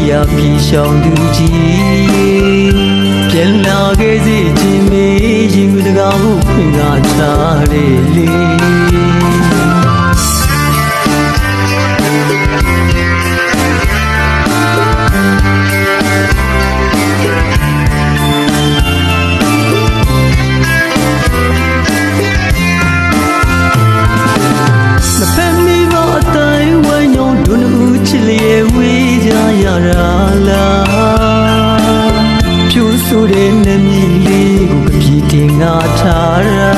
ရာပြေရှောင်သူကြီးပြန်လာခဲ့စေခြင်းမေးရင်ကူတကားမှုခွင့်ကားချတဲ့လေဆိုတဲ့နမီလေးကိုကပြေတင်ငါထားတာ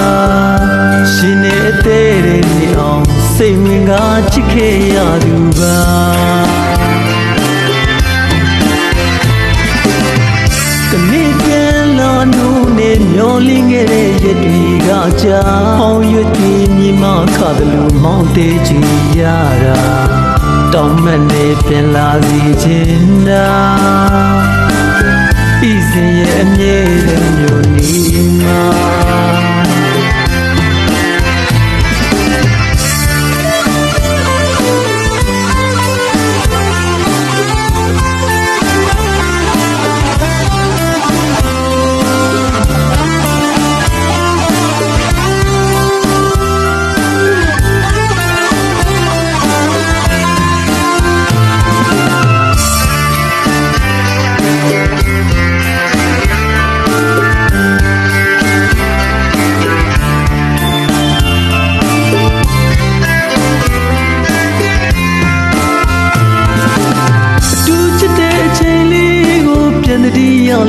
ရှင်နဲ့တဲ့နေအောင်စိတ်ဝင်ကချစ်ခဲ့ရသူပါကနေ့ပြန်လာလို့နဲ့မျောလင်းခဲ့တဲ့ရက်တွေကကြာဟောင်းရွတ်ပြီးမြင်မခါတယ်လို့မောင်းတေးကြည့်ရတာတောင်းမနဲ့ပြန်လာစီခြင်းနာဤစဉ်ရဲ့အမြဲတမ်းမျိုးနေမှာ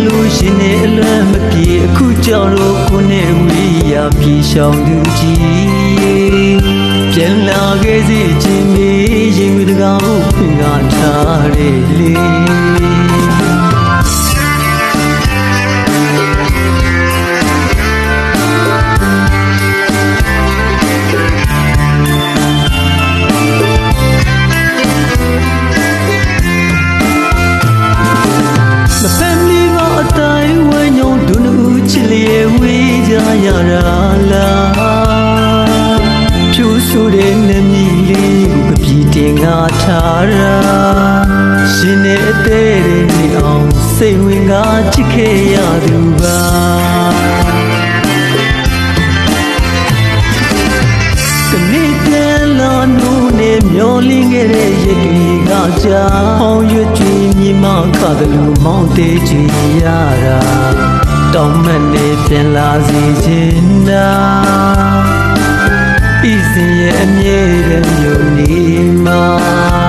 လို့ရှင်နဲ့အလွမ်းမပြေအခုကြောင့်လို့ကိုနဲ့ဝိရာပြေရှောင်သူကြီးပြန်လာခဲ့စေခြင်းမေးရင်ကူတကားမှုခွင့်ကားထားတဲ့လေရတာလားဖြူဆိုတဲ့နမီလေးကိုကပြေတင်ငါထားတာရှင်နဲ့အသေးနေအောင်စိတ်ဝင်ကချစ်ခဲ့ရသူပါကနေ့ပြန်လာလို့နဲ့မျောလင်းခဲ့တဲ့ရက်တွေကကြာဟောင်းရွတ်ကြည့်မြင်မခါတယ်လို့မောင်းတေးကြည့်ရတာတောင်းမနဲ့ပြန်လာစီခြင်းနာဤစဉ်ရဲ့အမြဲတမ်းမျိုးနေမှာ